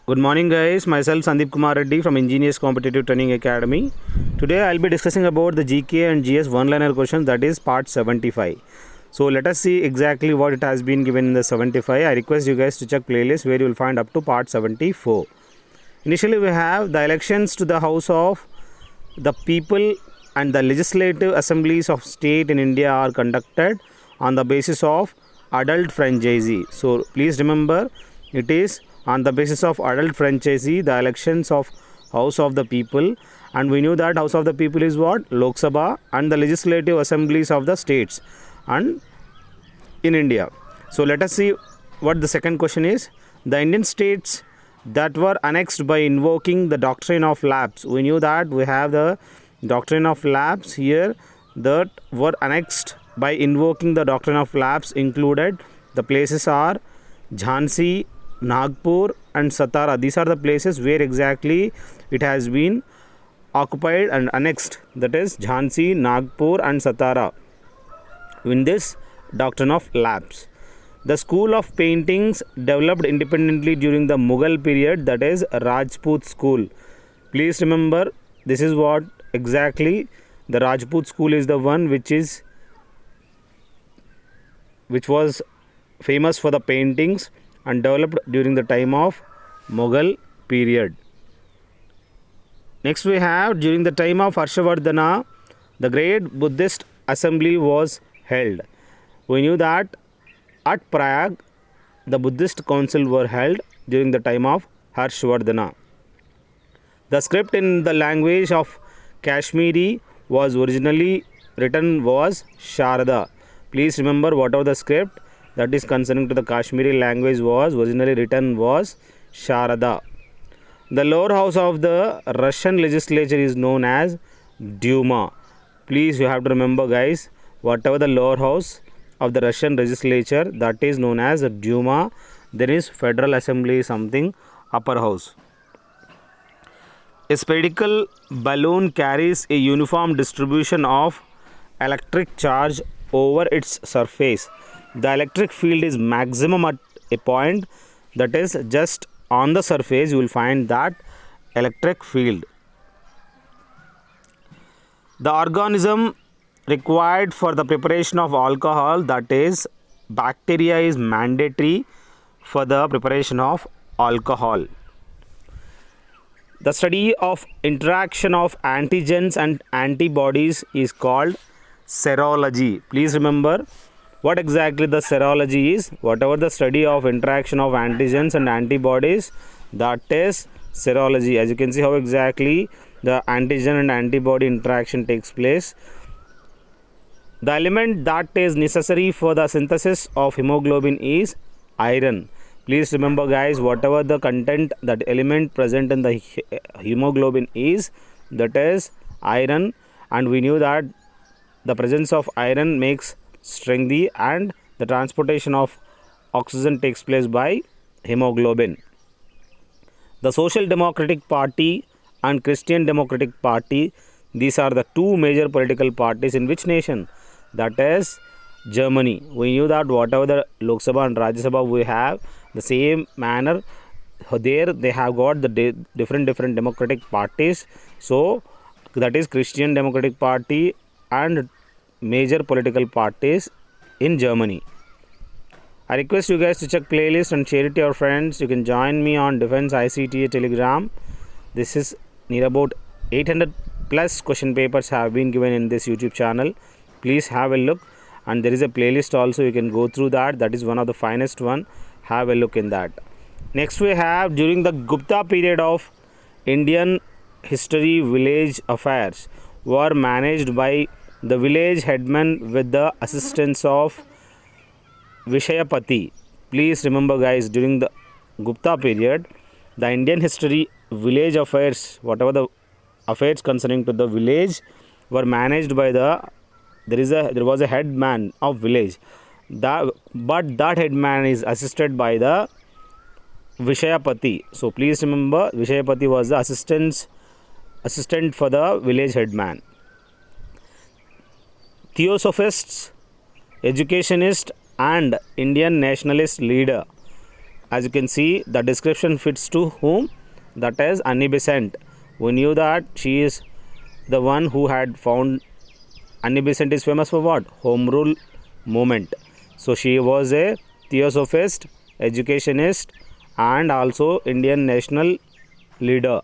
Good morning, guys. Myself Sandeep Kumar Reddy from Engineers Competitive Training Academy. Today I'll be discussing about the GK and GS one-liner questions, that is part 75. So let us see exactly what it has been given in the 75. I request you guys to check playlist where you will find up to part 74. Initially we have the elections to the House of the People and the legislative assemblies of state in India are conducted on the basis of adult franchisee. So please remember, it is on the basis of adult franchisee, the elections of House of the People, and we knew that House of the People is what? Lok Sabha, and the legislative assemblies of the states and in India. So let us see what the second question is. The Indian states that were annexed by invoking the doctrine of lapse. We knew that we have the doctrine of lapse here, that were annexed by invoking the doctrine of lapse included. The places are Jhansi, Nagpur and Satara. These are the places where exactly it has been occupied and annexed, that is Jhansi, Nagpur and Satara in this doctrine of lapse. The school of paintings developed independently during the Mughal period, that is Rajput school. Please remember, this is what exactly the Rajput school is, the one which was famous for the paintings and developed during the time of Mughal period. Next we have, during the time of Harshavardhana, the great Buddhist assembly was held. We knew that at Prayag, the Buddhist council were held during the time of Harshavardhana. The script in the language of Kashmiri was originally written was Sharada. Please remember, whatever the script that is concerning to the Kashmiri language was originally written was Sharada. The lower house of the Russian legislature is known as Duma. Please, you have to remember, guys, whatever the lower house of the Russian legislature, that is known as Duma. There is Federal Assembly something upper house. A spherical balloon carries a uniform distribution of electric charge over its surface. The electric field is maximum at a point, that is just on the surface you will find that electric field. The organism required for the preparation of alcohol, that is bacteria, is mandatory for the preparation of alcohol. The study of interaction of antigens and antibodies is called serology. Please remember what exactly the serology is. Whatever the study of interaction of antigens and antibodies, that is serology. As you can see how exactly the antigen and antibody interaction takes place. The element that is necessary for the synthesis of hemoglobin is iron. Please remember, guys, whatever the content, that element present in the hemoglobin is, that is iron, and we knew that the presence of iron makes strengthy and the transportation of oxygen takes place by hemoglobin. The Social Democratic Party and Christian Democratic Party, these are the two major political parties in which nation? That is Germany. We knew that whatever the Lok Sabha and Rajya Sabha we have, the same manner there they have got the different democratic parties. So that is Christian Democratic Party and major political parties in Germany. I request you guys to check playlist and share it to your friends. You can join me on Defense ICTA Telegram. This is near about 800 plus question papers have been given in this YouTube channel. Please have a look, and there is a playlist also, you can go through that. That is one of the finest one. Have a look in that. Next we have, during the Gupta period of Indian history, village affairs were managed by the village headman with the assistance of Vishayapati. Please remember, guys, during the Gupta period, the Indian history village affairs, whatever the affairs concerning to the village, were managed by the there was a headman of village, but that headman is assisted by the Vishayapati. So please remember, Vishayapati was the assistant for the village headman. Theosophists, educationist and Indian nationalist leader As you can see, the description fits to whom? That is Annie Besant. We knew that she is the one who had found. Annie Besant is famous for what? Home rule movement. So she was a theosophist, educationist, and also Indian national leader.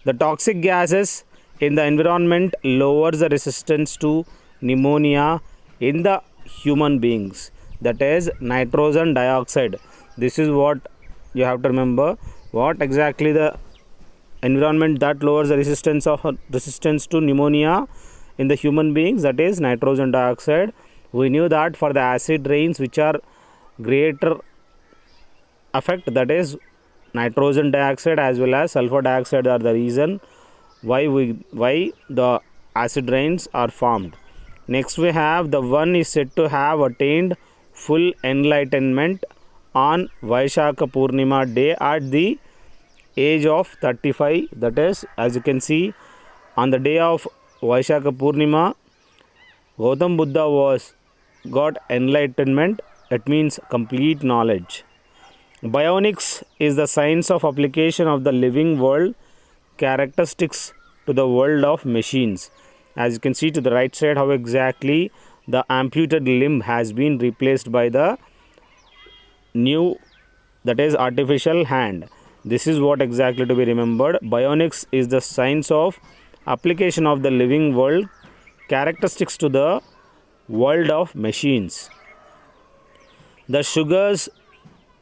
The toxic gases in the environment lowers the resistance to pneumonia in the human beings. That is nitrogen dioxide. This is what you have to remember. What exactly the environment that lowers the resistance to pneumonia in the human beings? That is nitrogen dioxide. We knew that for the acid rains which are greater effect, that is nitrogen dioxide as well as sulfur dioxide are the reason why the acid rains are formed. Next we have the one is said to have attained full enlightenment on Vaishakha Purnima day at the age of 35. That is, as you can see, on the day of Vaishakha Purnima, Gautam Buddha got enlightenment. It means complete knowledge. Bionics is the science of application of the living world characteristics to the world of machines. As you can see to the right side, how exactly the amputated limb has been replaced by the new, that is artificial hand. This is what exactly to be remembered. Bionics is the science of application of the living world characteristics to the world of machines. The sugars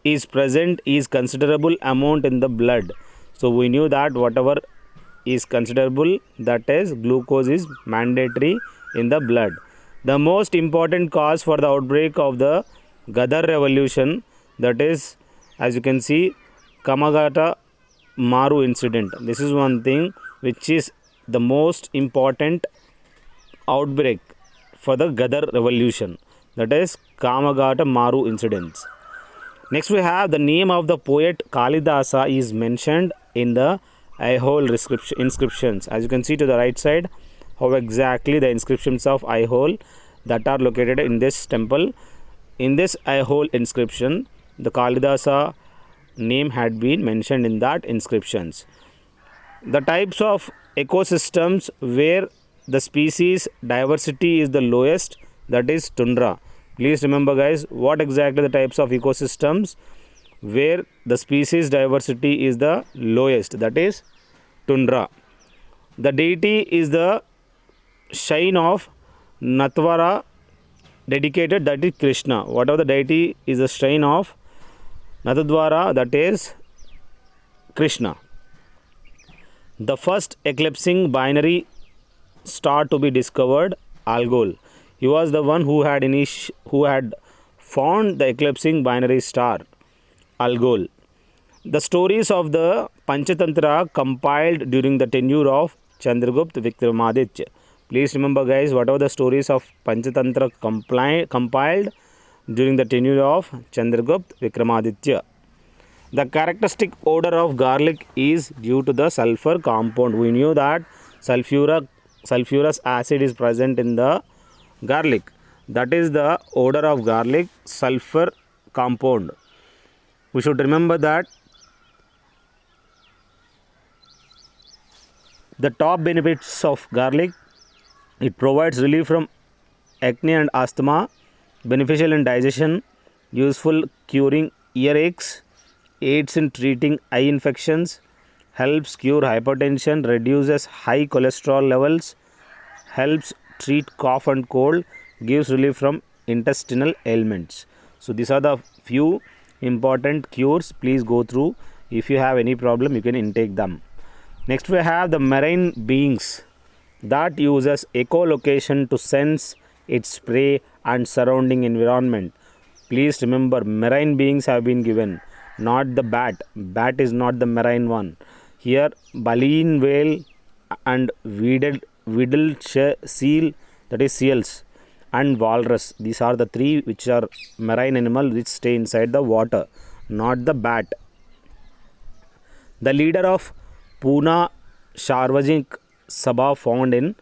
is present is considerable amount in the blood. So we knew that whatever is considerable, that is glucose is mandatory in the blood. The most important cause for the outbreak of the Gadar revolution, that is, as you can see, Kamagata Maru incident. This is one thing which is the most important outbreak for the Gadar revolution, that is Kamagata Maru incidents. Next we have the name of the poet Kalidasa is mentioned in the Aihole inscriptions. As you can see to the right side, how exactly the inscriptions of Aihole that are located in this temple. In this Aihole inscription, the Kalidasa name had been mentioned in that inscriptions. The types of ecosystems where the species diversity is the lowest, that is tundra. Please remember guys, what exactly the types of ecosystems where the species diversity is the lowest, that is tundra. The deity is the shrine of Natwara dedicated, that is Krishna. Whatever the deity is the shrine of Natadwara, that is Krishna. The first eclipsing binary star to be discovered, Algol. He was the one who had found the eclipsing binary star, Algol. The stories of the Panchatantra compiled during the tenure of Chandragupta Vikramaditya. Please remember guys, whatever the stories of Panchatantra compiled during the tenure of Chandragupta Vikramaditya. The characteristic odor of garlic is due to the sulfur compound. We knew that sulfurous acid is present in the garlic. That is the odor of garlic, sulfur compound. We should remember that the top benefits of garlic: it provides relief from acne and asthma, beneficial in digestion, useful curing earaches, aids in treating eye infections, helps cure hypertension, reduces high cholesterol levels, helps treat cough and cold, gives relief from intestinal ailments. So these are the few important cures. Please go through. If you have any problem, you can intake them. Next we have the marine beings that uses echolocation to sense its prey and surrounding environment. Please remember, marine beings have been given, not the bat. Bat is not the marine one. Here baleen whale and Weddell seal, that is seals, and walrus. These are the three which are marine animal which stay inside the water, not the bat. The leader of Pune Sarvajanik Sabha found in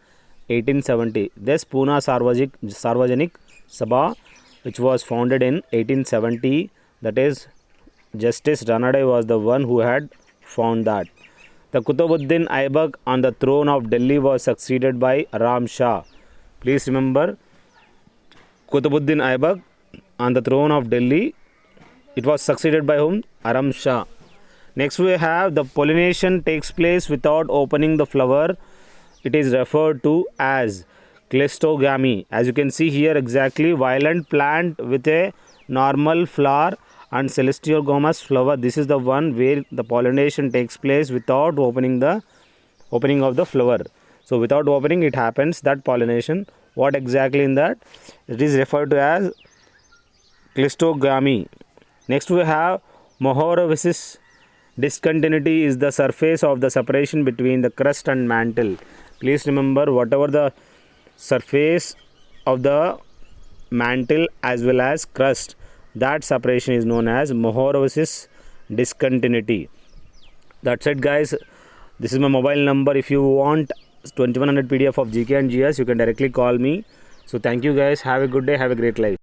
1870. This Pune Sarvajanik Sabha, which was founded in 1870, that is Justice Ranade was the one who had found that. The Qutbuddin Aibak on the throne of Delhi was succeeded by Aram Shah. Please remember, Qutbuddin Aibak on the throne of Delhi, it was succeeded by whom? Aram Shah. Next we have the pollination takes place without opening the flower. It is referred to as cleistogamy. As you can see here exactly, violent plant with a normal flower and celestiogamous flower. This is the one where the pollination takes place without opening of the flower. So without opening it happens, that pollination. What exactly in that? It is referred to as cleistogamy. Next we have Mohorovicis. Discontinuity is the surface of the separation between the crust and mantle. Please remember, whatever the surface of the mantle as well as crust, that separation is known as Mohorovicis discontinuity. That's it guys. This is my mobile number. If you want 2100 PDF of GK and GS, you can directly call me. So thank you guys. Have a good day. Have a great life.